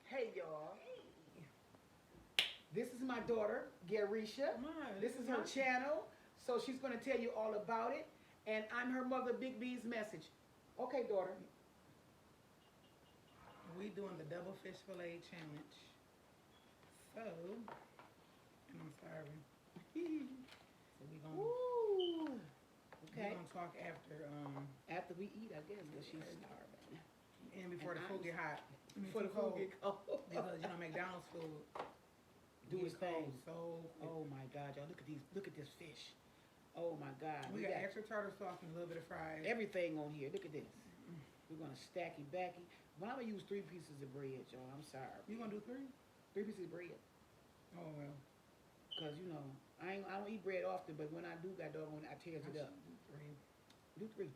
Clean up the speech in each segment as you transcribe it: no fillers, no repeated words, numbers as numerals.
Hey y'all. This is my daughter, Garisha. This is her channel. So she's going to tell you all about it. And I'm her mother, Big B's message. Okay, daughter. We doing the double fish fillet challenge. So, and I'm starving. So Ooh. we Okay. gonna talk after After we eat, I guess, because she's starving. and before And the food get hot. Before the food get cold. Because McDonald's food Do its gets cold thing. so quick. Oh my God, y'all! Look at these. Look at this fish. Oh my God. We got extra tartar sauce and a little bit of fries. everything on here. Look at this. We're gonna stacky backy. But I'm gonna use 3 pieces of bread, y'all. I'm sorry. You gonna do 3? 3 pieces of bread. Oh well. Cause you know I don't eat bread often, but when I do, got doggone, I tears it up. Do 3. Do 3.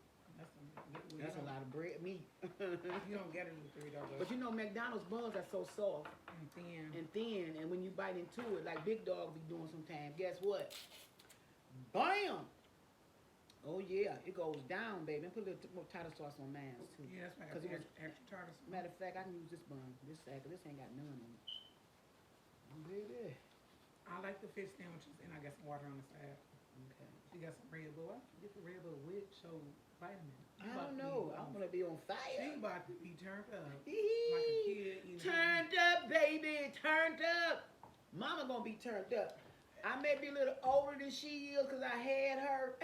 That's a lot of bread meat. You don't get to do 3 though. But you know McDonald's buns are so soft and thin. and when you bite into it, like Big Dog be doing sometimes, guess what? Bam! Oh yeah, it goes down, baby. And put a little more tartar sauce on mine too. Yeah, that's right. Cause it was, extra tartar sauce. matter of fact, I can use this bun, this side, cause this ain't got none in it. Oh, baby. I like the fish sandwiches and I got some water on the side. Okay. She got some Red Bull. I can get the Red Bull with show vitamin. I don't know. I'm gonna be on She fire. about to be turned up. Like a Eee, kid eating. turned up, baby, turned up. Mama gonna be turned up. I may be a little older than she is because I had her.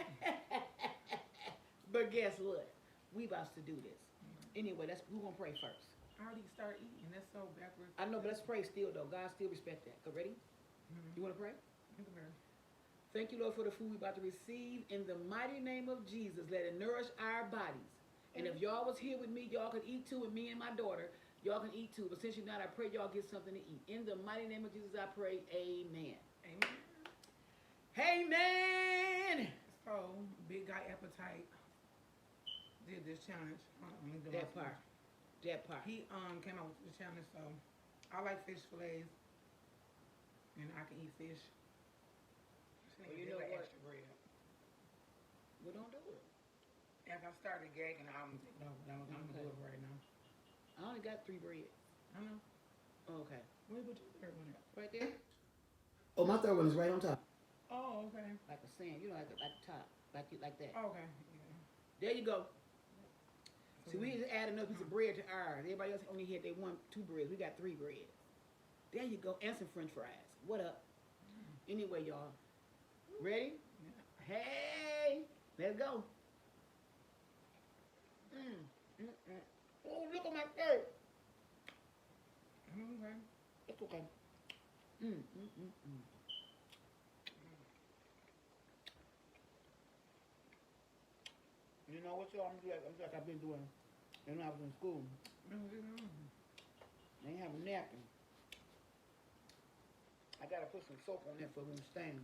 But guess what? We about to do this. Anyway, we're gonna pray first. I already start eating. That's so backwards. I know, but let's pray still though. God still respect that. Go ready? You wanna pray? Thank you, Lord, for the food we're about to receive. In the mighty name of Jesus, let it nourish our bodies. And if y'all was here with me, y'all could eat too, with me and my daughter. Y'all can eat too. But since you're not, I pray y'all get something to eat. In the mighty name of Jesus, I pray, amen. Amen. Hey, man! So, Big Guy Appetite did this challenge. That part. That part. He came out with the challenge, so I like fish fillets. And I can eat fish. Well, you know what? Extra bread. Well, don't do it. If I started gagging, I'm thinking, no, I'm gonna do it right now. I only got 3 bread. I know. Oh, okay. Where put your third one at? Right there? Oh, my third one is right on top. Oh, okay. Like a sand, you know, like the top. Like that. Okay. Yeah. There you go. So See, we just add another piece of bread to ours. Everybody else only had 2 breads. We got 3 bread. There you go. And some french fries. What up? Anyway, y'all. Ready? Yeah. Hey! Let's go. Oh, look at my face. Okay. It's okay. You know what, y'all? I'm just like I've been doing when I was in school. They ain't have a napkin. I gotta put some soap on there for them stain.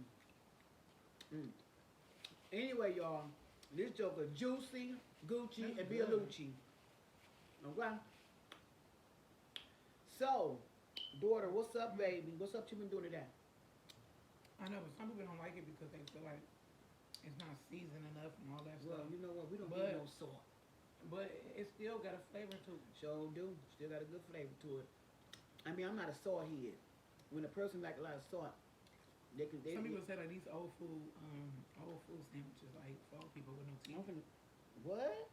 Anyway, y'all, this joker Juicy, Gucci, and Bialucci. Okay? So, daughter, what's up, baby? What's up you been doing today? I know, but some people don't like it because they feel like it's not seasoned enough and all that Well, stuff. you know what? We don't But- need no salt. But it still got a flavor to it. Sure do. Still got a good flavor to it. I mean, I'm not a salt head. When a person like a lot of salt, they can. Some people say that these old food sandwiches like for old people with no teeth. I'm finna, what?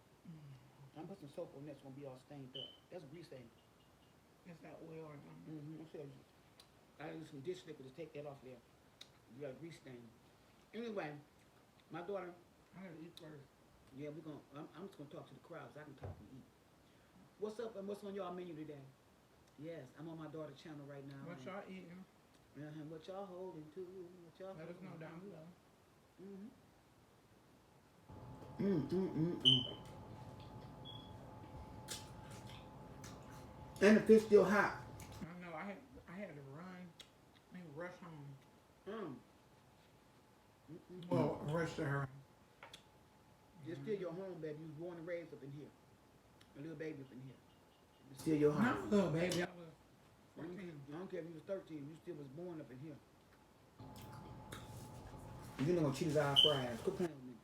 I'm put some soap on that's gonna be all stained up. That's grease stain. It's that oil or something. I'm saying, I use some dish liquid to take that off there. You got a grease stain. Anyway, my daughter. I gotta eat first. Yeah, I'm just gonna talk to the crowd so I can talk and eat. What's up and what's on y'all menu today? Yes, I'm on my daughter's channel right now. What y'all eating? What y'all holding to? What y'all Let us know holding down to? below. And the fish still hot. I know. I had to run. I mean, rush home. Well, rush to her. It's still your home, baby. You was born and raised up in here. A little baby up in here. It's still your home. Not a little baby. I was 14. I don't care if you was 13. You still was born up in here. You know, cheese our fries. Quit playing with me.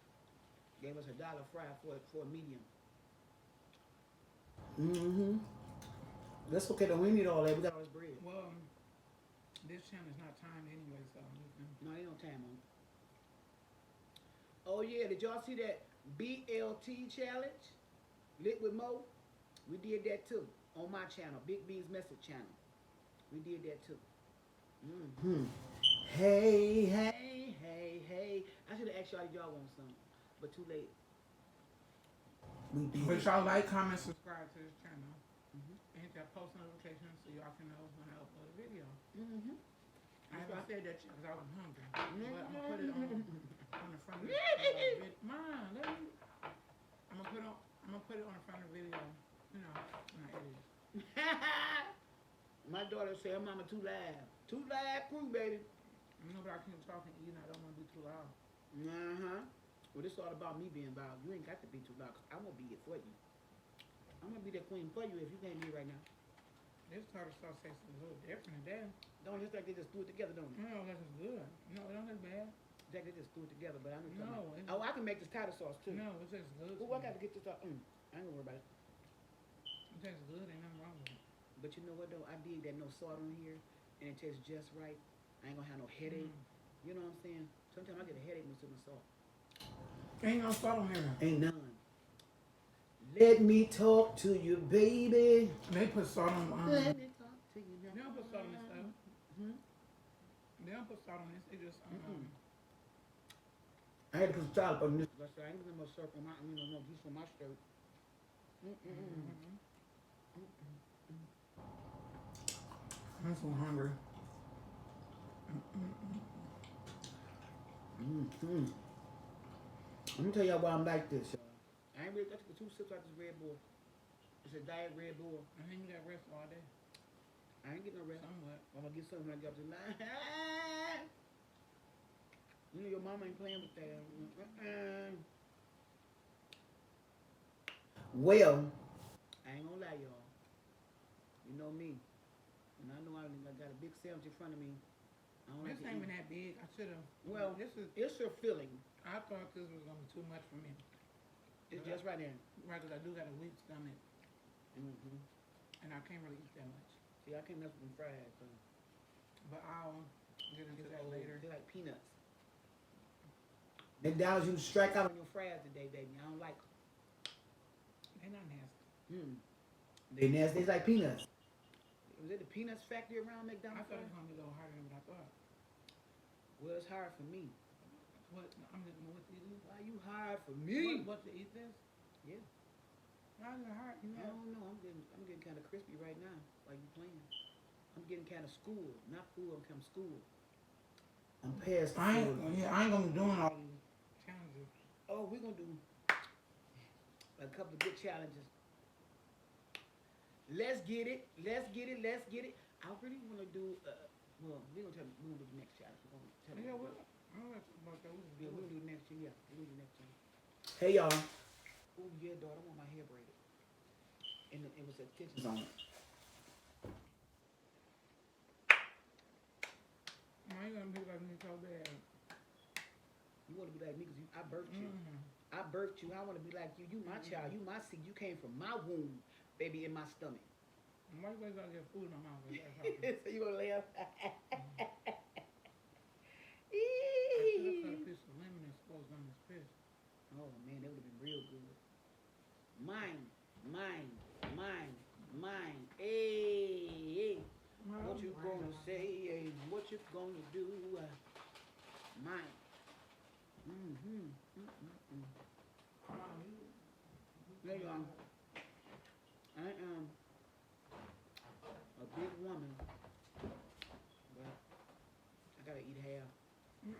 Gave us $1 fry for a medium. That's okay though. We need all that. We got all this bread. Well, this channel is not timed anyway, so you can. No, ain't no time on it. Oh yeah, did y'all see that BLT challenge? Lit with Mo? We did that too on my channel, Big B's Message channel. We did that too. Mm-hmm. Hey, hey, hey, hey. I should have asked y'all if y'all want some, but too late. We did. But y'all like, comment, subscribe to this channel. Mm-hmm. And hit that post notification so y'all can know when I upload a video. Mm-hmm. I haven't said that yet because I was hungry. Mm-hmm. But I'm gonna put it on the front of the video. Mom, let me. I'm gonna put it on the front of the video. You know, when I edit it. My daughter said her mama too loud. Too loud crew, baby. No, but I can't talk and eat and I don't want to be too loud. Uh-huh. Well, this all about me being loud. You ain't got to be too loud, because I'm going to be it for you. I'm going to be that queen for you if you can't be right now. This tartar sauce tastes a little different than that. Don't just like they just threw it together, don't it? No, that's good. No, it don't taste bad. Jack, they just threw it together, but I know No, something. Oh, I can make this tartar sauce, too. No, it tastes good. Well, I got to get this out. I ain't going to worry about it. It tastes good. Ain't nothing wrong with it. But you know what, though? I dig that no salt on here, and it tastes just right. I ain't going to have no headache. You know what I'm saying? Sometimes I get a headache with too much salt. Ain't no salt on here. Ain't none. Let me talk to you, baby. They put salt on. Let me talk to you now. They don't put salt on this stuff. Hmm? They don't put salt on this. They just. I had to put salt on this. That's right. I ain't gonna no syrup on my, no juice on my shirt. I'm so hungry. Let me tell y'all why I'm like this, y'all. I ain't really, I took 2 sips out this Red Bull. It's a diet Red Bull. I think you got rest all day. I ain't getting no rest. Somewhat. I'm gonna get something when I get up to 9. You know your mama ain't playing with that. Well, I ain't gonna lie, y'all. You know me. And I know I got a big sandwich in front of me. I don't This like to ain't eat. even that big. I should have. Well, this is. it's your filling. I thought this was gonna be too much for me. It's just right there. Right, because I do got a weak stomach, Mm-hmm. and I can't really eat that much. See, I can't mess with them fries. So. But I'll get into that later. They're like peanuts. McDonald's, you strike out on your fries today, baby. I don't like them. They're not nasty. They nasty. They like peanuts. Was it the peanuts factory around I McDonald's? thought it was gonna be a little harder than what I thought. Well, it's hard for me. What? I'm just what to eat. Why you hard for me? What to eat this? Yeah. Why is it hard? You I know. don't know. I'm getting kind of crispy right now. While you playing, I'm getting kind of school. Not food. I'm kind of school. I'm past the I food. ain't gonna be doing all these challenges. Oh, we're gonna do a couple of good challenges. Let's get it. Let's get it. Let's get it. I really want to do. Well, we're gonna do the next challenge. We're gonna tell Yeah, you. what? I don't know about that. Yeah, we'll do the next year. Yeah, we'll do the next year. Hey y'all. Oh yeah, daughter, I want my hair braided. And it was extensions on it. Why you gonna be like me so bad? You want to be like me because I birthed you. I birthed you. I want to be like you. You my child. You my seed. You came from my womb, baby, in my stomach. Why you gotta get food in my mouth? So you gonna laugh? I should have put a piece of lemon exposed on this fish. Oh man, that would have been real good. Mine, mine, mine, mine. Hey, hey. What you gonna say? Hey, what you gonna do? Mine. There you are. I am a big woman, but I gotta eat half. You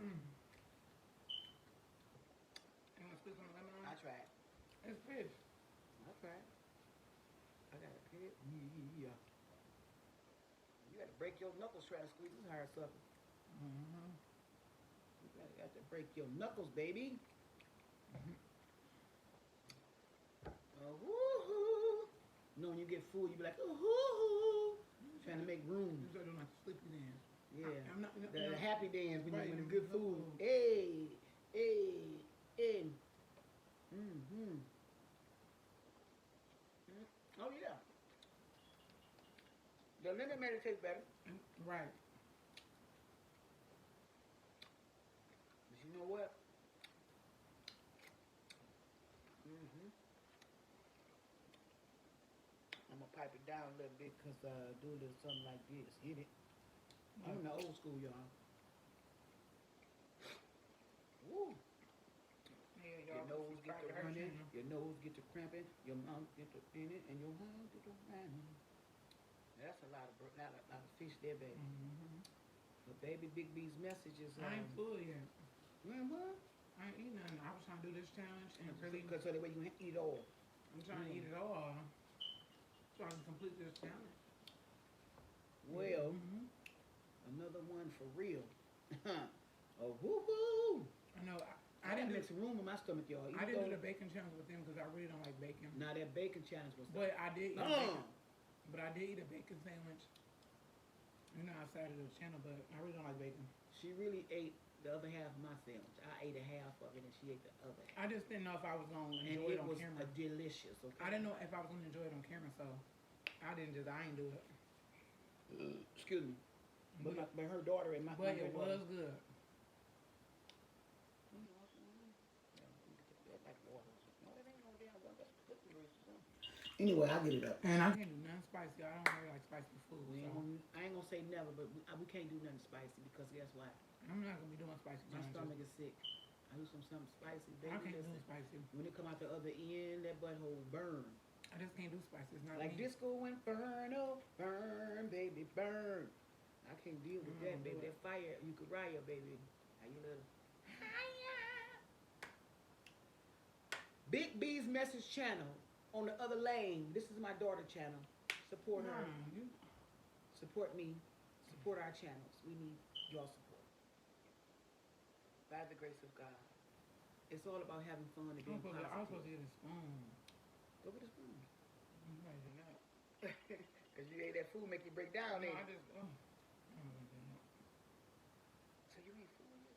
wanna spit some lemon on I it? tried. It's fish. I tried. I gotta pay it. Yeah. You gotta break your knuckles trying to squeeze this hard sucker. You got to break your knuckles, baby. Woo-hoo. You know when you get full, you be like, ooh, trying to make room. You don't like to sleepy dance. Yeah. I'm not, The happy dance when Right, you when the good good food. food. Hey, hey, hey. Oh yeah. The lemon made it taste better. Right. But you know what? Mm-hmm. I'm gonna pipe it down a little bit because do a little something like this. Hit it. I'm in the old school, y'all. Woo. Yeah, Your y'all nose get to subscribe her running, channel. your nose get to cramping, your mouth get to in it, and your mouth get to running. That's a lot of lot of fish there, baby. Mm-hmm. But baby, Big B's message is I ain't full yet. man, what? I ain't eating nothing. I was trying to do this challenge and really, Because so that way you can eat all. I'm trying to eat it all so I can complete this challenge. Well, Mm-hmm. another one for real. Oh, woo-hoo! I know. I didn't make some room in my stomach, y'all. I didn't do the bacon challenge with them because I really don't like bacon. Now that bacon challenge was. But I did eat. Uh, But I did eat a bacon sandwich. You know, outside of the channel, but I really don't like bacon. she really ate the other half of my sandwich. I ate a half of it, and she ate the other half. I just didn't know if I was gonna And enjoy it it on was camera. delicious. Okay. I didn't know if I was gonna enjoy it on camera, so I ain't do it. Excuse me. But her daughter and my. But my it daughter- was good. Anyway, I get it up. And I can't do nothing spicy. I don't really like spicy food. So I ain't gonna say never, but we can't do nothing spicy because guess what? I'm not gonna be doing spicy My challenges. stomach is sick. I do something spicy, baby. I can't do Listen, spicy. when it come out the other end, that butthole burn. I just can't do spicy. It's not Like me. disco went burn, oh, burn, baby, burn. I can't deal with that, do baby. it. That fire, you could ride, baby. How you little? Big B's Message Channel on the other lane. This is my daughter channel. Support her. You, Support me. Support our channels. We need your support. By the grace of God. It's all about having fun and being I was supposed positive. to get a spoon. Go get a spoon. I'm ready to know. Because you ate that food make you break down, No, ain't I it? just. So you ain't fool yet?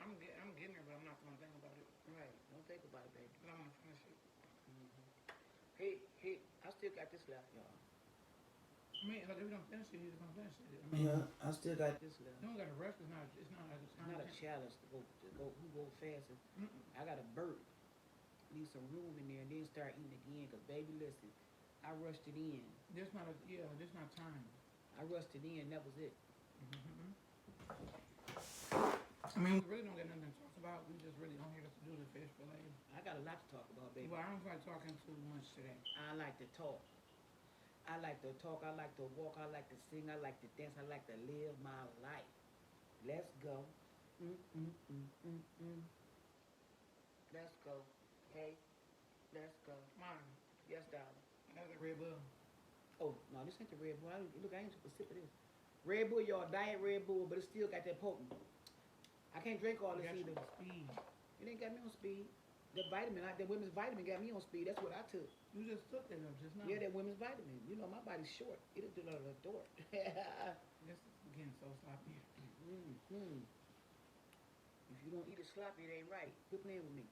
I'm getting there, but I'm not gonna think about it. Right. Don't think about it, baby. But I'm gonna finish it. Hey, I still got this left, y'all. I mean, like if we don't finish it, you're just gonna finish it. I mean, Yeah, I still got this left. you don't gotta rush. It's not. It's not like a It's time. not a challenge to go who go fastest. Mm-mm. I got a burp. Need some room in there and then start eating again. Cause baby, listen, I rushed it in. There's not a There's not time. I rushed it in. That was it. Mm-hmm. I mean, we really don't get nothing to talk about. We just really on here to do the fish fillet. I got a lot to talk about, baby. Well, I don't feel like talking too much today. I like to talk. I like to talk. I like to walk. I like to sing. I like to dance. I like to live my life. Let's go. Let's go. Hey, let's go. Mine. Yes, darling. Another Red Bull. Oh, no, this ain't the Red Bull. Look, I ain't took a sip of this. Red Bull, y'all, diet Red Bull, but it still got that potent. I can't drink all this Got you either. on speed. It ain't got me on speed. The vitamin, that women's vitamin got me on speed. That's what I took. You just took that up just now. Yeah, that women's vitamin. You know, my body's short. It'll do a little dort. This is getting so sloppy. If you don't eat it sloppy, it ain't right. Quit playing with me.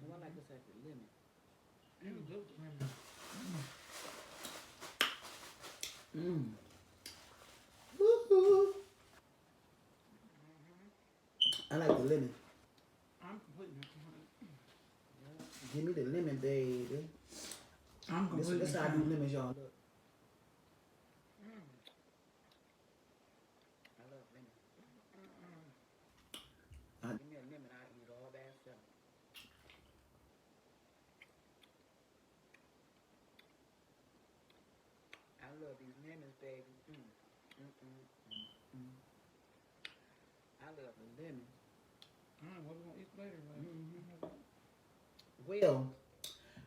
Oh, I like this at the lemon. It was good for him. Woo-hoo. I like the lemon. I'm completely not. Give me the lemon, baby. I'm completely This how I do lemons, y'all. Look. I love lemon. Give me a lemon, I eat it all by itself. I love these lemons, baby. I love the lemons. What we gonna eat later? Well,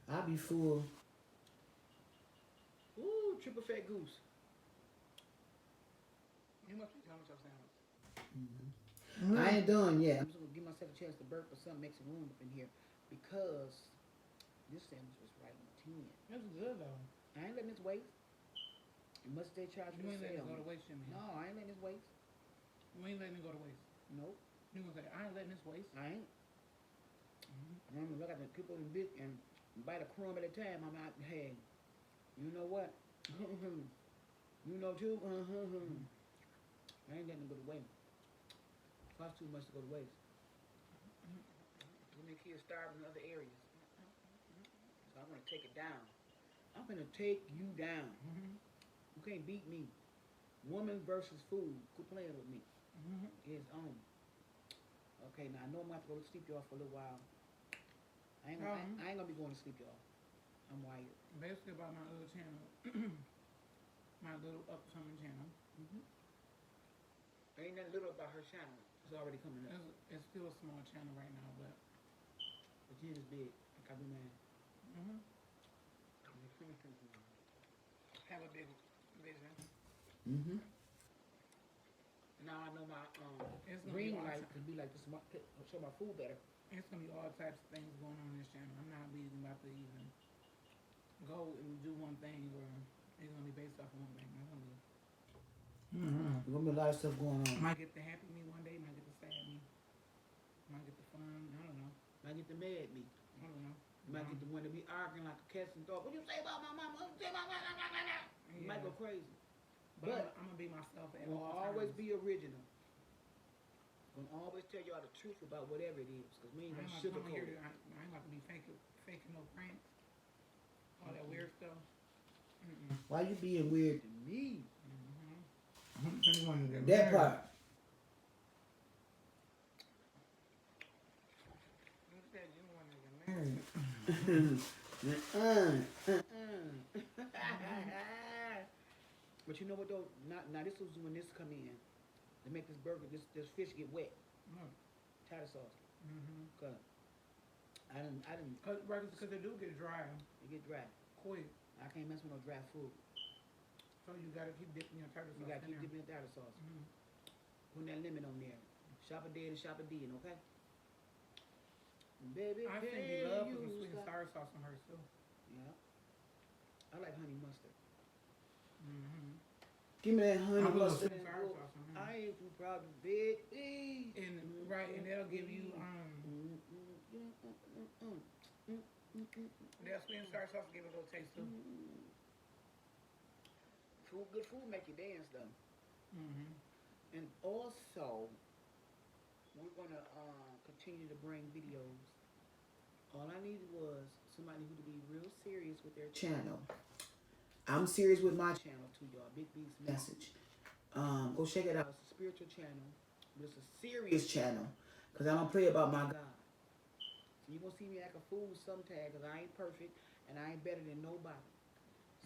I'll be full. Ooh, triple fat goose. You must be telling yourself sandwich. I ain't done yet. I'm just gonna give myself a chance to burp or something, make some room up in here because this sandwich was right on 10. This is good though. I ain't letting this waste. You must stay charged You for ain't letting it sale. go to waste, Jimmy. No, I ain't letting this waste. You ain't letting it go to waste. Nope, You gonna say, I ain't letting this waste. I ain't. I'm gonna look at the people in bit and bite a crumb at a time. I'm out. Hey, you know what? You know too? I ain't letting them go to waste. Cost too much to go to waste. Too many kids starving in other areas. So I'm gonna take it down. I'm gonna take you down. You can't beat me. Woman versus food. Quit playing with me. It's on. Okay, now I know I'm gonna have to go to sleep y'all for a little while. I ain't gonna be going to sleep y'all. I'm wired. Basically about my little channel, my little upcoming channel. Ain't nothing little about her channel. It's already coming up. It's still a small channel right now, but The chin is big. Like I do mine. have a big vision. Now I know my It's gonna green be light awesome. could be like this. Show my food better. It's gonna be all types of things going on this channel. I'm not even about to even go and do one thing where it's gonna be based off of one thing. It's gonna be. There's gonna be a lot of stuff going on. Might get the happy me one day, might get the sad me, might get the fun. I don't know. Might get the mad me. I don't know. You might get the one to be arguing like a cat and dog. What you say about my mama? What you say about my mama? You might go crazy. But I'm gonna be myself at We'll all always times. be original. Gonna always tell y'all the truth about whatever it is, cause we ain't I gonna ain't about to come sugarcoat here it. I ain't about to be faking no pranks, all that weird stuff. Why you being weird to me? That That part. You said you want to get married. But you know what though? Now this was when this come in. To make this burger, this fish get wet. Tartar sauce. Cause I didn't. Cause they do get dry It get dry. quick, I can't mess with no dry food. so you gotta keep dipping your tartar sauce. You gotta in keep there. dipping the tartar sauce. Putting that lemon on there. Shop a dead and shop a deed, okay? Baby, I think can you love you putting sweet and stop- sour sauce on hers too. Yeah. I like honey mustard. Mm-hmm. Give me that honey I love mustard. sweet and sour sauce on hers. I ain't too proud to beg. And right, and that'll give you that sweet and sour sauce will give it a little taste too. Food, good food make you dance though. Mm-hmm. And also, we're gonna continue to bring videos. All I needed was somebody who to be real serious with their channel. I'm serious with my channel too, y'all. Big Beast Message. Go check it out. It's a spiritual channel, but it's a serious channel, cause I don't play about my God. So you gonna see me act a fool sometime, cause I ain't perfect and I ain't better than nobody.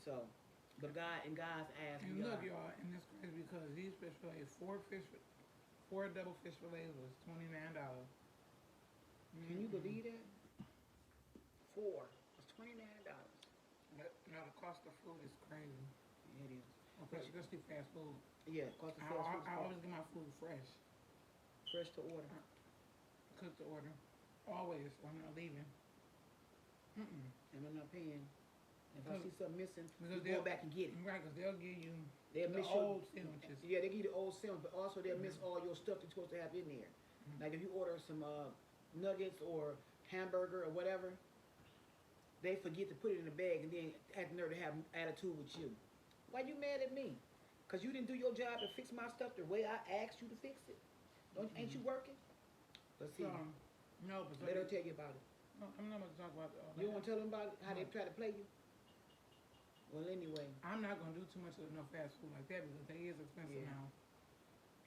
So, but God in God's ass. And look, y'all, and it's crazy because these fish fillets, four double fish fillets was $29. Can you believe that? 4. It's $29. Now the cost of food is crazy. Yeah, it is. Especially fast food. Yeah, cost of fast food. I always get my food fresh, Fresh to order. cooked to order. Always, I'm not leaving. And I'm not paying. If I Because- see something missing, we because go back and get it. Right, because they'll give you They'll the miss your old sandwiches. Yeah, they give you the old sandwich, but also they'll miss all your stuff that you're supposed to have in there. Like if you order some nuggets or hamburger or whatever, they forget to put it in the bag and then have the nerve to have attitude with you. Why you mad at me? Cause you didn't do your job to fix my stuff the way I asked you to fix it. Ain't you working? But see, No, but let her tell you about it. no, I'm not going to talk about all You don't that. want to tell them about how they try to play you? Well, anyway. I'm not going to do too much of no fast food like that because they is expensive Yeah. now.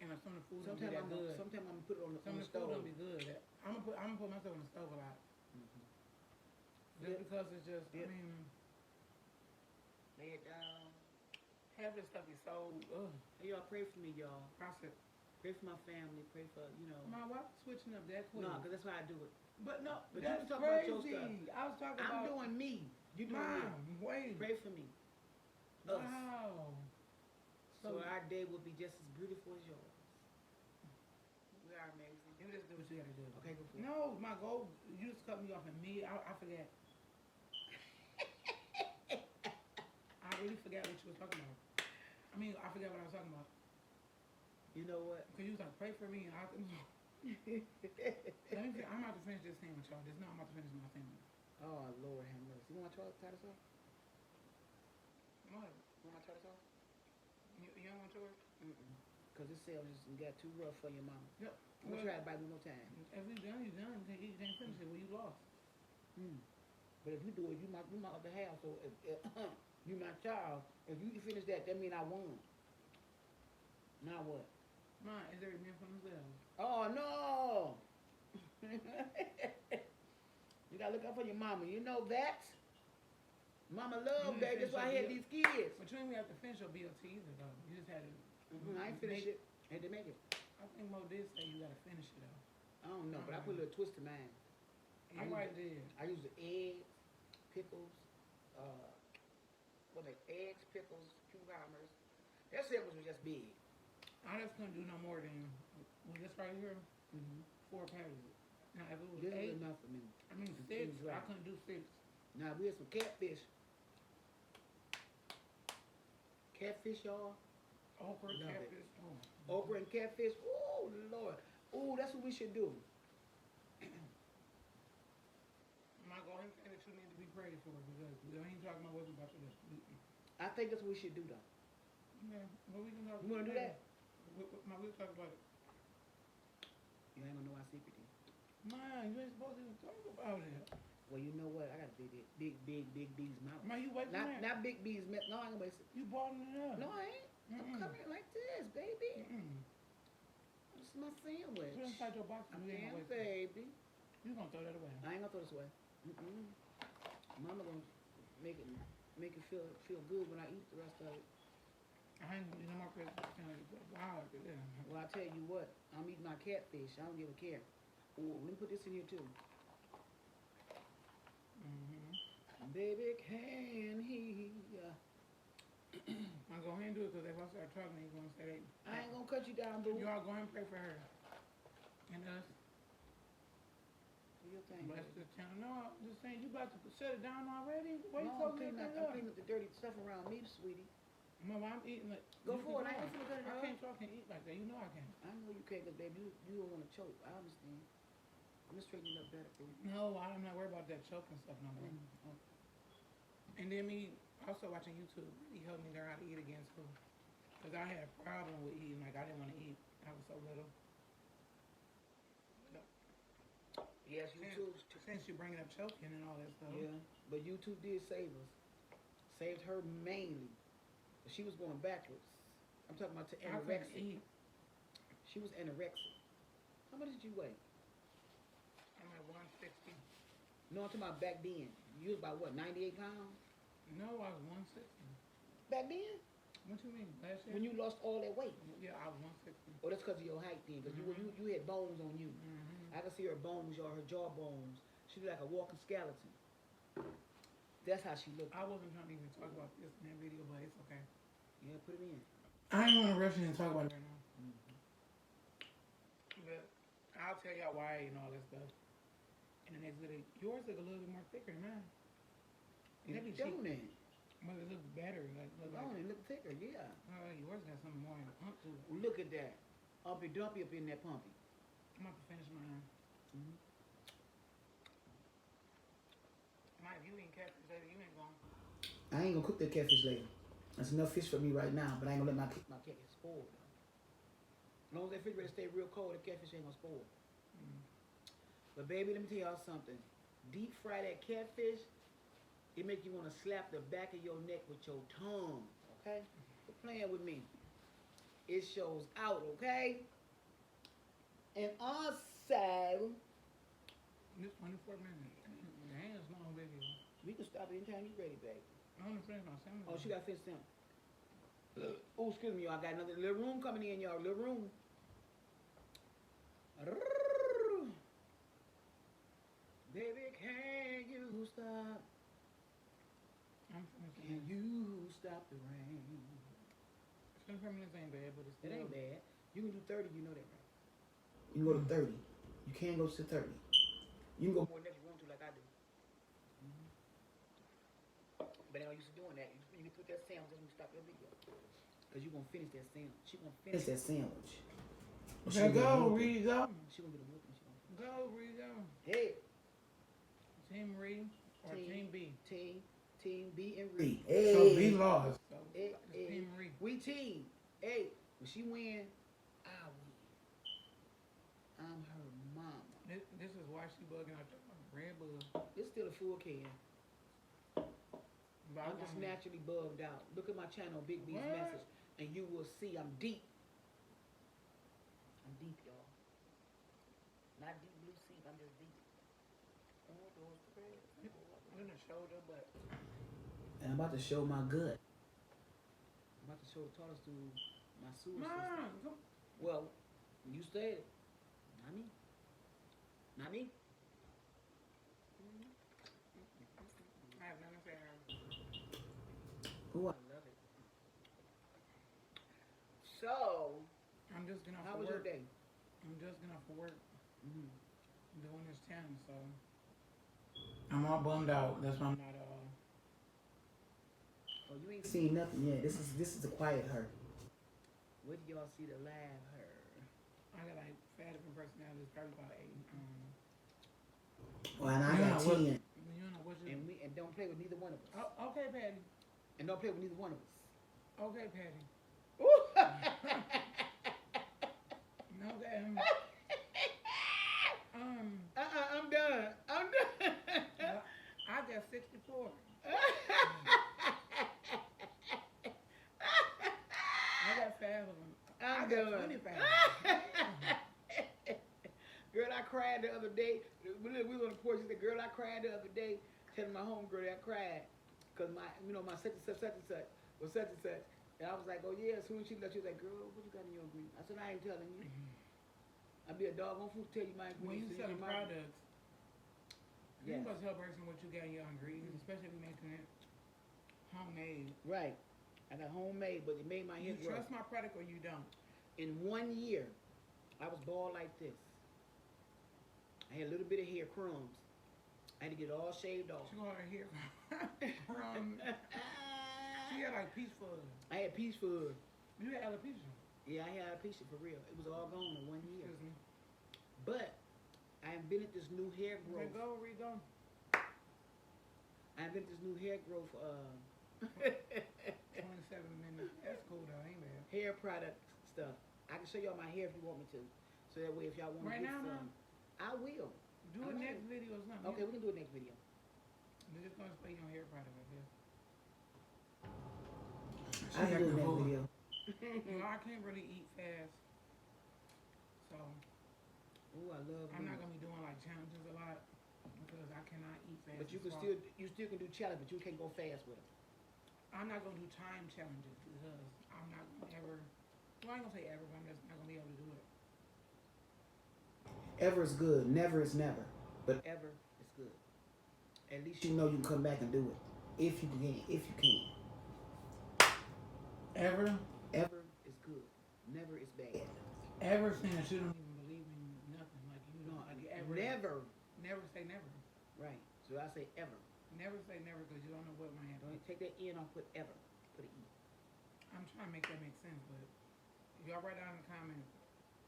And if some of the food don't be that good. Sometimes I'm gonna put it on the Some of the food stove. don't be good. I'm gonna put myself on the stove a lot. Just because it's just, Yep. I mean, Lay it down. half this stuff is so, Hey, y'all pray for me, y'all. processed. Pray for my family. Pray for, you know. My wife switching up that quick. No, because that's how I do it. But no, But you that's can talk about your crazy. stuff. I was talking I'm about. doing me. You doing you. Mom, wait. Pray for me. Us. Wow. So our day will be just as beautiful as yours. We are amazing. You just do what you gotta do. Okay, go for it. No, my goal, you just cut me off in me. I forget. I really forgot what you was talking about. I mean, I forgot what I was talking about. You know what? Because you was like, pray for me. And I'm about to finish this sandwich, y'all. Just know I'm about to finish my sandwich. Oh, Lord have mercy. You want to try tartar sauce? What? You want to try tartar sauce? You don't want yours? Cause this sandwich just got too rough for your mama. Yep. I'm gonna try to bite one more time. If you done, you done. You can't finish it. Well, you lost. But if you do it, you my other half. So if you my child, if you finish that, that mean I won. Now what? Mine is already meant for themselves. Oh no! You gotta look out for your mama. You know that. Mama love, baby. That's why I had these kids. But you didn't have to finish your BLT either, though. You just had to. I ain't finished it. Had to make it. I think Mo did say you gotta finish it though. I don't know, but I put a little twist to mine. Everybody did. I use the eggs, pickles, eggs, pickles, cucumbers. That sandwich was just big. I just couldn't do no more than this right here. 4 patties. Now if it was This 8, is enough for me. I mean 6. I couldn't do 6. Now we had some catfish. Catfish, y'all. Okra, Love it. catfish. Oh. Okra and catfish. Oh Lord. Oh, that's what we should do. I'm not going to say that you need to be prayed for because we ain't talking about what we about to do. I think that's what we should do though. Yeah, well we can talk. You wanna do that? We'll talk about it. You ain't gonna know our secret then. Man, you ain't supposed to even talk about it. Well, you know what? I got a big B's mouth. Man, you wait for that. Not Big B's mouth. No, I ain't gonna waste it. You bottling it up. No, I ain't. I'm coming like this, baby. This is my sandwich. Put it inside your box and you ain't gonna waste it. Baby. You gonna throw that away. I ain't gonna throw this away. Mama gonna make it feel good when I eat the rest of it. I ain't gonna eat no more because wow, yeah. Well, I tell you what, I'm eating my catfish. I don't give a care. Ooh, let me put this in here too. Baby, can he? I'm going ahead and do it because if I start talking, he's gonna say I ain't gonna cut you down, boo. you all go ahead and pray for her and us. Do your thing. Bless baby. this channel. No, I'm just saying you about to shut it down already. Why you No, I'm talking cleaning up the dirty stuff around me, sweetie. Mama, I'm eating it. Go You for it. can I ain't go. finna cut it I off. can't talk and eat like that. You know I can't. I know you can't, but baby, you don't want to choke. I understand. I'm just straightening you up better, boo. No, I'm not worried about that choking stuff no more. And then me also watching YouTube really helped me learn how to eat again too. Because I had a problem with eating, like I didn't want to eat. I was so little. Yes, YouTube. Since you're bringing up choking and all that stuff. Yeah, but YouTube did save us. Saved her mainly. But she was going backwards. I'm talking about to I couldn't anorexic. eat. She was anorexic. How much did you weigh? I'm at 160. No, I'm talking about back then. You was about what, 98 pounds? No, I was 160. Back then? What you mean? Last year? When you lost all that weight? Yeah, I was 160. Oh, that's because of your height then. Because you had bones on you. I can see her bones, y'all, her jaw bones. She looked like a walking skeleton. That's how she looked. I wasn't trying to even talk about this in that video, but it's okay. Yeah, put it in. I ain't want to rush in and talk about it right now. But I'll tell y'all why I ate and all that stuff. In the next video, yours look a little bit more thicker than mine. It be doing that. But it looks better. Like, It look thicker, yeah. Yours got something more in the pump to it. Look at that. Umpy dumpy up in that pumpy. I'm about to finish mine. Mike, you eating catfish later, you ain't going. I ain't gonna cook that catfish later. That's enough fish for me right now, but I ain't gonna let my catfish spoil. As long as that refrigerator stay real cold, the catfish ain't gonna spoil. But baby, let me tell y'all something. Deep fry that catfish, it make you wanna slap the back of your neck with your tongue, okay? Quit playing with me. It shows out, okay? And also, This 24 minutes. Damn, it's long video. we can stop it anytime you're ready, baby. I want to finish my sandwich. Oh, she got finished them. Oh, excuse me, y'all. I got another little room coming in, y'all. Little room. Baby, can you stop? I'm finishing. Can you stop the rain? 24 minutes ain't bad, but it's It still. ain't bad. You can do 30, you know that, right? You can go to 30. You can't go to 30. You can go more than that if you want to, like I do. But I'm used to doing that. You can put that sandwich and you stop your video. Because you're going to finish that sandwich. She going to finish that sandwich. Okay, go, Reed, go. She going to get a whooping. Go, Reed, go. Hey. Team Reed or Team B? Team B and Reed. So B lost. So Hey, it's Team Reed. We team. When she win, I win. I'm her mama. This is why she bugging out the red bug. It's still a full can. But I'm just naturally bugged out. Look at my channel, Big B's What? Message, and you will see I'm deep. I'm deep, y'all. Not deep blue sea, I'm just deep. in the shoulder, but And I'm about to show my gut. I'm about to show the tallest dude my sewer system. Mom, come. Well, you said it. Not me. Not me. I have nothing to say. Ooh, I love it. So, I'm just getting off how of was your work. day? I'm just getting off of work, Mm-hmm. doing this channel, so I'm all bummed out. That's why I'm not. Oh, you ain't seen nothing yet. This is the quiet her. Where do y'all see the live her? I got like 5 different personalities, probably about 8. Well, and I Yeah, got what- 10. You know what you? And don't play with neither one of us. Oh, okay, Patty. And don't play with neither one of us. Okay, Patty. Ooh. No, okay. I'm done. I'm done. I got 64. I got 5 of them. I'm I got done. 25. Girl, I cried the other day. We was on the porch. She said, "Girl, I cried the other day." Telling my homegirl that I cried because my such and such was such and such. And I was like, "Oh yeah." As soon as she left, she was like, "Girl, what you got in your agreement?" I said, "I ain't telling you. I'd be a doggone fool to tell you my When agreement." you selling products, you must tell a person what you got in your ingredients, especially if you're making it homemade. Right. I got homemade, but it made my You hair grow. trust my product or you don't? In 1 year, I was bald like this. I had a little bit of hair crumbs. I had to get it all shaved off. She got her hair from. She had like peach fuzz. I had peach fuzz. You had alopecia. Yeah, I had alopecia for real. It was all gone in 1 year. Excuse me. But I invented this new hair growth. Go, Rico. I invented this new hair growth 27 minutes. That's cool though, ain't bad. hair product stuff. I can show y'all my hair if you want me to. So that way if y'all want Right to get now, some, I will. Do a next video or something. Okay, we can do it next video. We're just gonna explain your hair product, I guess. I can do it next video. You know, I can't really eat fast, so Ooh, I love I'm not it. gonna be doing like challenges a lot because I cannot eat fast. But you as can far- you still can do challenge, but you can't go fast with them. I'm not gonna do time challenges because I'm not gonna ever. Well, I ain't gonna say ever, but I'm just not gonna be able to do it. Ever is good, never is never. But ever is good. At least you know you can come back and do it. If you can, if you can. Ever? Ever is good. Never is bad. Ever saying that you don't even believe in nothing, like you No, know, like ever. Never say never. Right. So I say ever. Never say never because you don't know what might happen. Don't take that N off, put ever. Put an E. I'm trying to make that make sense, but if y'all write down in the comments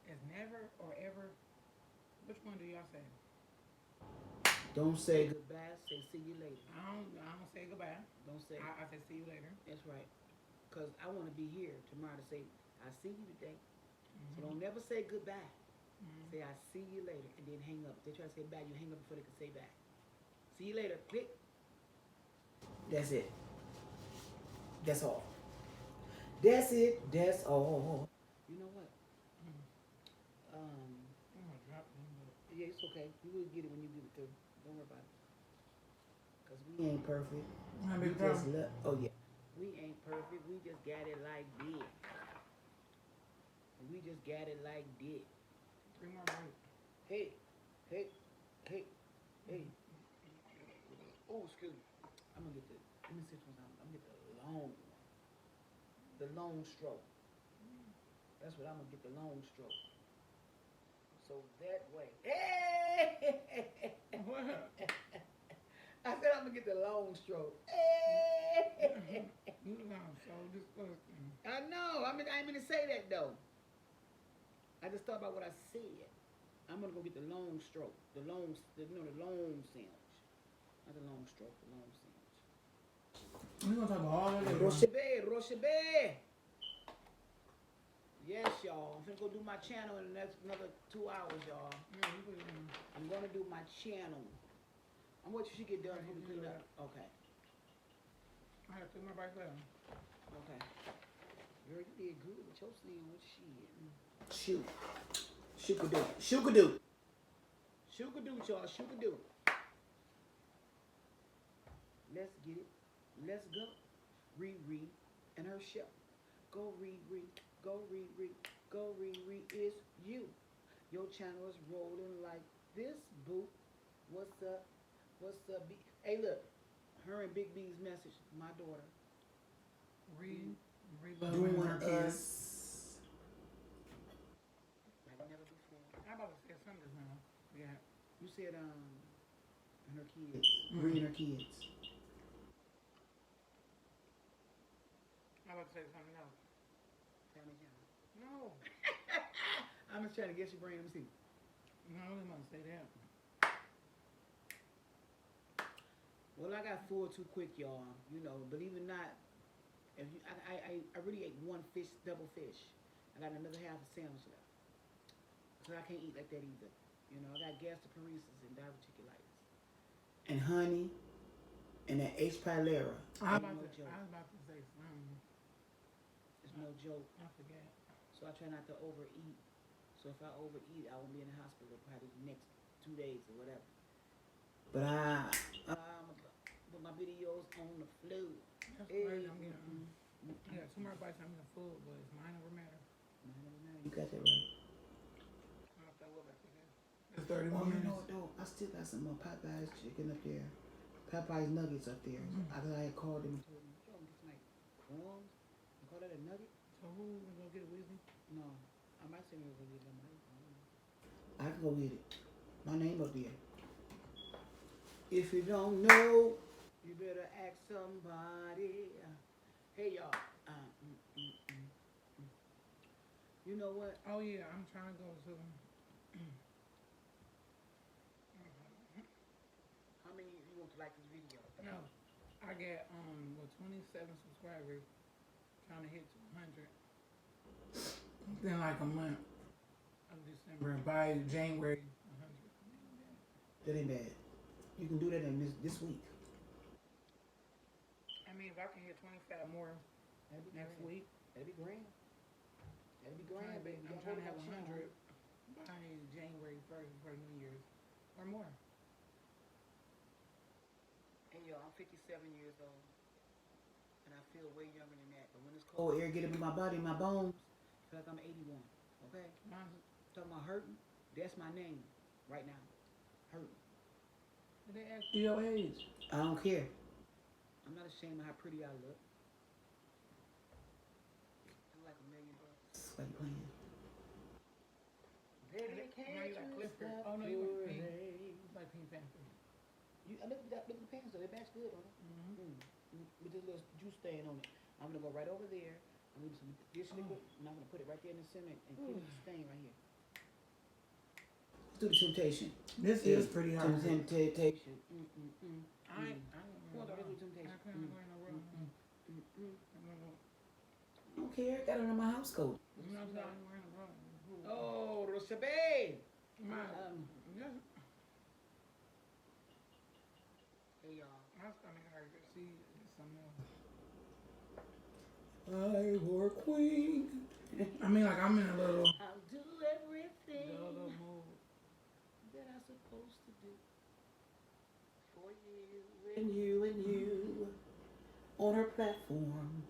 as never or ever, which one do y'all say? Don't say goodbye, say see you later. I don't say goodbye. Don't say I say see you later. that's right. Because I want to be here tomorrow to say, I see you today. So don't never say goodbye. Say I see you later and then hang up. If they try to say bye, you hang up before they can say bye. See you later. Click. That's it. That's all. That's it. That's all. You know what? I'm gonna drop them, but Yeah, it's okay. You will get it when you get it through. Don't worry about it. Because we ain't perfect. my We big just problem. oh yeah. We ain't perfect. We just got it like this. We just got it like this. 3 more breaks. Hey, hey, hey, hey. Oh, excuse me. I'm gonna get let me see one. I'm gonna get the long one. The long stroke. That's what I'm gonna get, the long stroke. So that way. Hey! What? I said I'm gonna get the long stroke. Hey! You sound so disgusting. I know. I didn't mean to say that though. I just thought about what I said. I'm gonna go get the long stroke, the long sandwich, not the long stroke, the long sandwich. We're gonna talk about all of that. Rochebe. Yes, y'all. I'm finna go do my channel in the next another 2 hours, y'all. Yeah, you put it in. I'm gonna do my channel. I'm waiting till she get done for me to clean up. Okay. I have 2 more bites left. Okay. Girl, you did good with your sandwich. Shit. Shoot. Shookadoo. Shookadoo. Shookadoo, y'all. Shookadoo. Let's get it. Let's go. Riri and her show. Go Riri. Go Riri. Go Riri. It's you. Your channel is rolling like this, boo. What's up? What's up, B? Hey, look. Her and Big B's message. My daughter. Doing us. Like never before. I'm about to say something now. Yeah. You said, and her kids. Riri and her kids. I'm about to say something else. Family channel. No. I'm just trying to get your brain. Let me see. No, I didn't want to say that. Well, I got full too quick, y'all. You know, believe it or not, if you, I really ate one fish, double fish. I got another half a sandwich left. So I can't eat like that either. You know, I got gastroparesis and diverticulitis. And honey, and that H. pylori. I was about to say something. It's no joke. I forget. So I try not to overeat. So if I overeat, I will be in the hospital probably the next 2 days or whatever. But put my videos on the floor. That's crazy. I'm getting. I got 2 more bites. I'm getting full, but it's mine over matter. You got that right. I don't know if that will back again. It's 31 Oh, you minutes. know what though? I still got some more Popeyes chicken up there. Popeyes nuggets up there. I had called them and told them, yo, get some like crumbs. You call that a nugget? So who we gonna get it with me? No. I might say we're gonna get them. I can go get it. My name up there. If you don't know, you better ask somebody. Hey y'all. You know what? Oh yeah, I'm trying to go to. How many you want to like this video? No, I got 27 subscribers. Trying to hit 200. Within like a month of December. By January, 100. That ain't bad. You can do that in this week. I mean, if I can hit 25 more next week. That'd be grand. That'd be grand, baby. I'm trying to have 100 by January 1st for New Year's or more. Hey, yo, I'm 57 years old. And I feel way younger than that. But when it's cold air get up in my body, my bones, I feel like I'm 81. Okay? Talking about hurting, that's my name right now. Hurting. Did they ask you your age? I don't care. I'm not ashamed of how pretty I look. I like $1 million. What you playing? Now you like Clifford. Oh no, you like Pink. You like Pink Panther. I look at the pants though. They match good on it. With this little juice stain on it. I'm gonna go right over there. I'm gonna do some dish liquid, and I'm gonna put it right there in the cement and clean the stain right here. Let's do the temptation. This is pretty hard. Temptation. I don't care. Got it on my house coat. Oh, Rosabe. Hey y'all. My stomach hurt. See, it's something else. I were queen. I mean, like I'm in a little. I'll do everything that I'm supposed to do for you and you on her platform.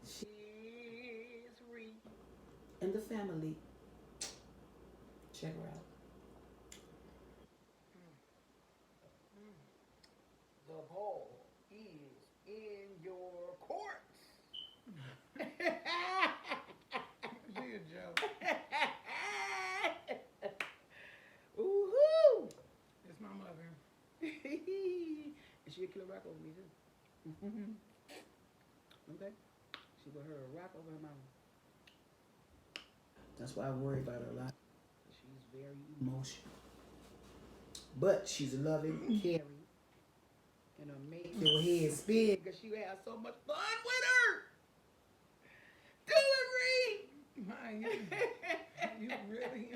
She's Ree and the family. Check her out. The ball is in your court. She a joke. Woohoo! It's my mother. And she'll kill a rock over me too. Okay? She put her a rock over her mouth. That's why I worry about her a lot. She's very emotional. But she's loving, caring, and amazing. Her head's big because she has so much fun with her. Do it, Ree! lying. You really.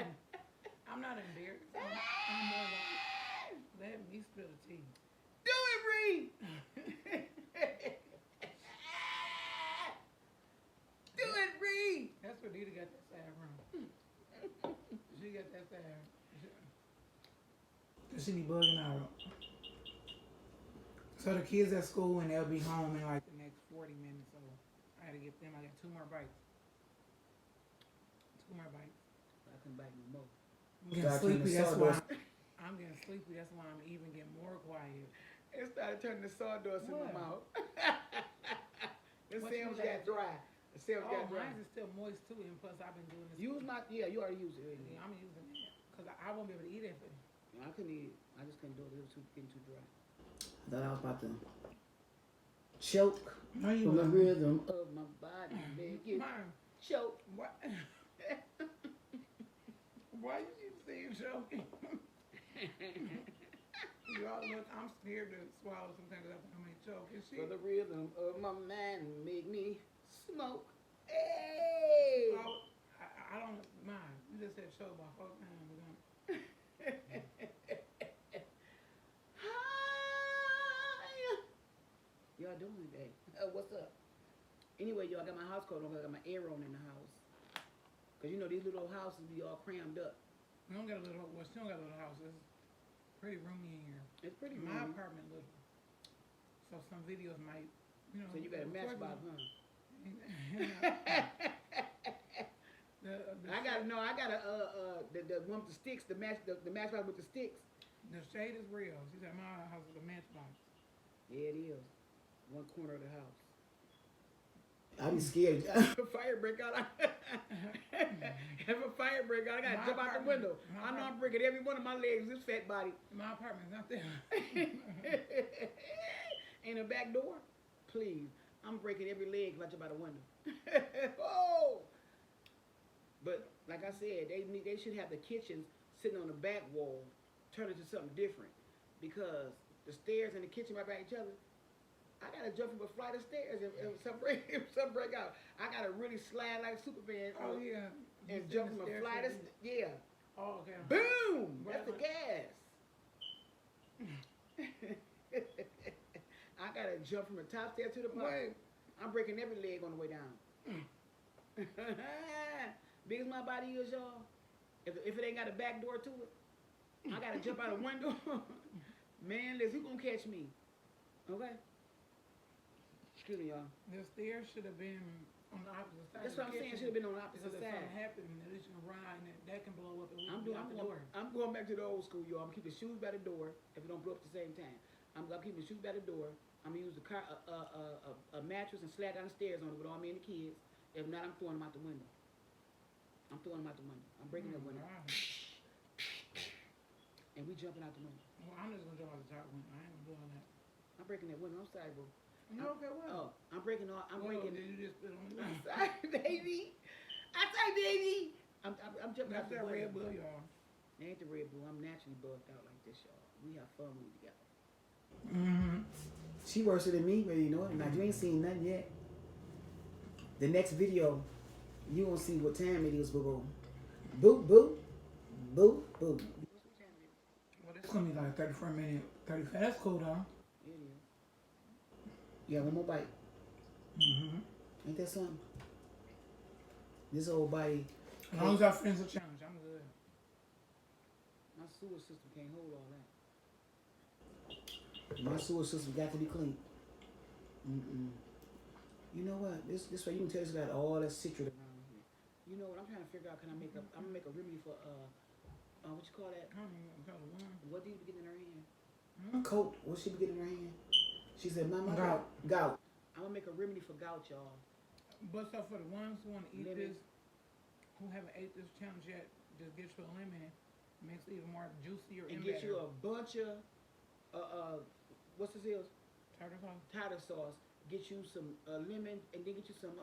I'm not embarrassed. I'm more like, let me spill the tea. Do it, Bree. Do it, Bree. That's what Dita got that side from. She got that side. She be bugging out. So the kids at school and they'll be home in like the next 40 minutes. So I had to get them. I got 2 more bites. 2 more bites. I couldn't bite no more. I'm getting sleepy. That's why I'm getting sleepy. That's why I'm even getting more quiet. It started turning the sawdust in my mouth. The What Sam's you got got? dry. The Sam's got dry. Mine is still moist too, and plus I've been doing this. Use my, yeah, you already used it. Yeah, I'm using it because I won't be able to eat it. I couldn't eat it. I just couldn't do it. It was getting too dry. I thought I was about to choke No, you from the won't. rhythm of my body. Make it Mine. choke. What? Why you keep saying choking? You all look. I'm scared to swallow sometimes. I think I may choke. And For shit. the rhythm of my man, make me smoke. Hey! Oh, I don't mind. You just said choke about 4 times. Hi! Y'all doing today? What's up? Anyway, y'all, I got my house coat on. I got my air on in the house. Cause you know these little houses be all crammed up. We don't got a little. Well, still don't got a little house. It's pretty roomy in here. It's pretty My roomy. apartment little. So some videos might, you know. So you got a record matchbox, me. huh? The I got no. I got a the one with the sticks. The matchbox with the sticks. The shade is real. She said my house is a matchbox. Yeah, it is. One corner of the house. I be scared. If a fire break out, if a fire break out, I gotta My jump out the apartment- window. my I know I'm apartment- breaking every one of my legs. This fat body. My apartment's not there. In the back door, please. I'm breaking every leg if I jump out the window. Oh! But like I said, they should have the kitchen sitting on the back wall, turn it to something different, because the stairs and the kitchen right by each other. I gotta jump from a flight of stairs if something break out. I gotta really slide like Superman. Oh yeah. And You jump sitting from a there flight of sitting- yeah. Oh okay. Boom! That's the Right. gas. I gotta jump from the top stairs to the bottom. Wait. I'm breaking every leg on the way down. Big as my body is, y'all. If it ain't got a back door to it, I gotta jump out a window. Man, listen, who gonna catch me? Okay? Excuse me, y'all. The stairs should have been on the opposite side. That's of what I'm the saying. kitchen. Should have been on the Because opposite if something side. happened, at least you can ride and that can blow up and we I'm can be out the door. going back to the old school, y'all. I'm keeping the shoes by the door if it don't blow up at the same time. I'm keeping the shoes by the door. I'm gonna use a mattress and slide down the stairs on it with all me and the kids. If not, I'm throwing them out the window. I'm throwing them out the window. I'm breaking that window. Wow. And we jumping out the window. Well, I'm just gonna jump out the top window. I ain't doing that. I'm breaking that window. I'm sorry, bro. You okay? What? Oh, I'm breaking all. I'm Whoa, breaking. did you just spit on me? I'm sorry, baby. I'm sorry, baby. I'm jumping out That's the that window. Red Bull, y'all. It ain't the Red Bull. I'm naturally bugged out like this, y'all. We have fun when we together. Mm-hmm. She worse than me, but you know what? Now you ain't seen nothing yet. The next video, you won't see what time it is, boo boo. Boo boo. Boo boo. Well, this gonna be like 34 minutes. 35. That's cool though. It is. Yeah, one more bite. Mm-hmm. Ain't that something? This old body, As long as our friends are challenged, I'm good. my sewer system can't hold all that. My sewer system got to be clean. Mm-mm. You know what? This way you can tell it's got all that citrus around here. You know what? I'm trying to figure out. Can I make I'm gonna make a remedy for what you call that? I don't even know the one. What did you be getting in her hand? Hmm? Coat. What she be getting in her hand? She said, "Mama, Gout. Gout. I'm gonna make a remedy for gout, y'all. But so for the ones who want to eat Lemon. this, who haven't ate this challenge yet, just get you a lemon. Makes it even more juicier And and get you better. a bunch of what's this is? Tartar sauce. Tartar sauce. Get you some lemon, and then get you some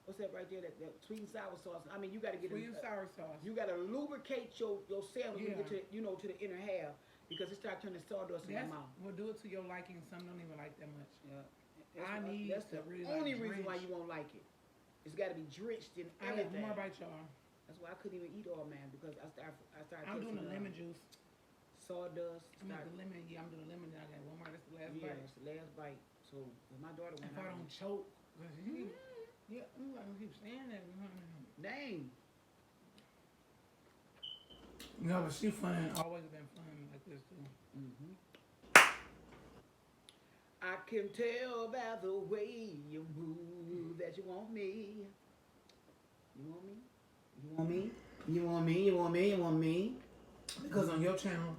what's that right there? That sweet and sour sauce. I mean, you got to get Sweet and sour sauce. You got to lubricate your sandwich when you Yeah. get to the inner half because it starts turning sawdust in That's your mouth. will do it to your liking. Some don't even like that much. Yeah. I need That's to the really only like reason why drench. you won't like it. It's got to be drenched in I got everything. more about y'all. That's why I couldn't even eat all man because I started I'm doing tasting, the lemon juice. sawdust. I'm doing the lemon. Yeah, I'm doing the lemon. I got one more. That's the last Yeah, bite. it's the last bite. So when my daughter went If I out, don't choke, 'cause yeah, I'm like, I keep saying that. dang. You know, but she fun. Always been fun like this too. Mm-hmm. I can tell by the way you move that you want me. You want me? You want me? You want me? You want me? You want me? Because on your channel,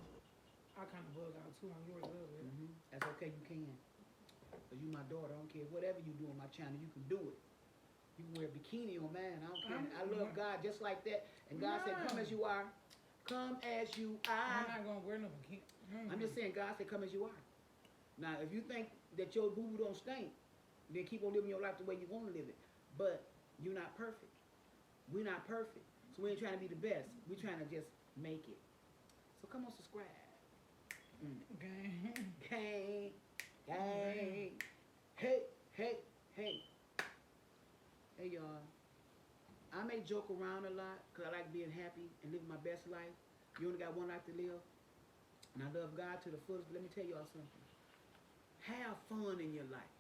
I kind of bug out too. On yours, a little bit. Mm-hmm. That's okay. You can. Cause you my daughter. I don't care whatever you do on my channel. You can do it. You can wear a bikini on mine. I don't care. I love God just like that. And God said, "Come as you are. Come as you I'm are." not gonna wear no bikini. I'm just saying, God said, "Come as you are." Now, if you think that your boo don't stink, then keep on living your life the way you want to live it. But you're not perfect. We're not perfect. So we ain't trying to be the best. We're trying to just make it. So come on, subscribe. Okay. Gang. Gang. Hey, hey, hey. Hey, y'all. I may joke around a lot because I like being happy and living my best life. You only got one life to live. And I love God to the fullest. But let me tell y'all something. Have fun in your life.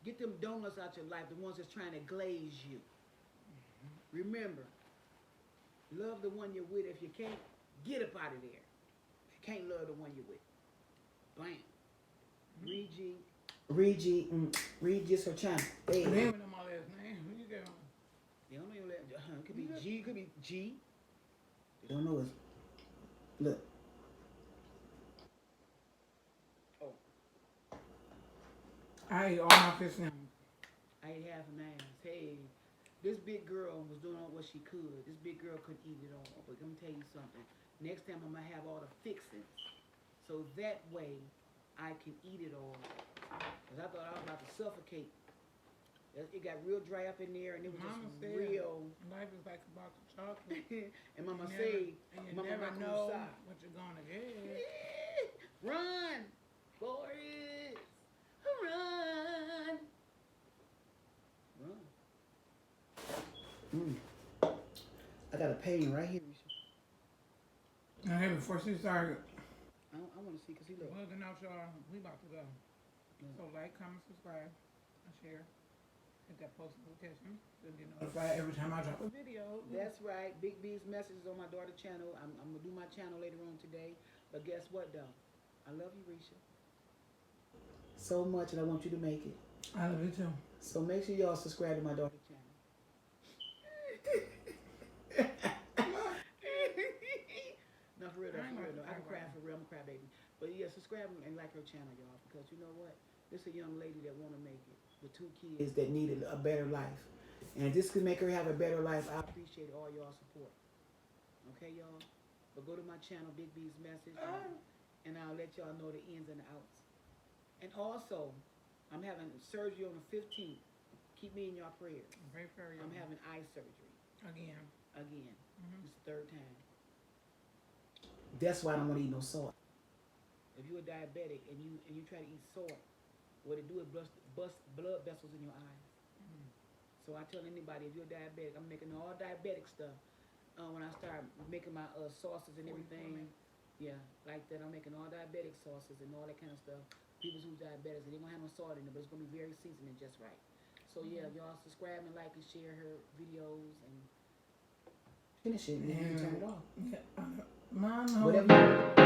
Get them donuts out your life, the ones that's trying to glaze you. Remember, love the one you're with. If you can't, get up out of there. If you can't love the one you're with. Bam. Regis her channel. Hey. They don't know my last name. Who you got on? They don't know your last name. It could be G, it could be G. They don't know us. Look. Oh. I ate all my fish now. I ate half an ass. Hey, this big girl was doing what she could. This big girl couldn't eat it all. But let me tell you something. Next time I'm going to have all the fixings. So that way I can eat it all. Because I thought I was about to suffocate. It got real dry up in there and it was Mama just said, real. life is like a box of chocolate. And Mama You said, and you Mama never Mac know Kusa. what you're gonna get. Run, Forrest. Run. Run. I got a pain right here. Okay, before she started I want to see because he look. bugging out y'all, we about to go. Yeah. So like, comment, subscribe, and share. Hit that post notification so you get notified every time I drop a video. That's right. Big B's messages on my daughter's channel. I'm going to do my channel later on today. But guess what, though? I love you, Risha. So much, and I want you to make it. I love you too. So make sure y'all subscribe to my daughter's channel. No, for real, though, for real, though. I can cry for real. I'm a crybaby. But yeah, subscribe and like her channel, y'all. Because you know what? This is a young lady that want to make it. With 2 kids that needed a better life. And if this could make her have a better life, I appreciate all y'all support. Okay, y'all? But go to my channel, Big B's Message, and I'll let y'all know the ins and the outs. And also, I'm having surgery on the 15th. Keep me in your prayers. Pray for you. I'm having eye surgery. Again. It's the 3rd time. That's why I don't want to eat no salt. If you're a diabetic and you try to eat salt, what it do is bust blood vessels in your eyes. So I tell anybody, if you're diabetic, I'm making all diabetic stuff. When I start making my sauces and everything, yeah, like that, I'm making all diabetic sauces and all that kind of stuff. People who's diabetics, they don't have no salt in it, but it's gonna be very seasoned just right. So yeah, y'all subscribe and like and share her videos and finish it and then turn it off. Yeah. Mom, whatever.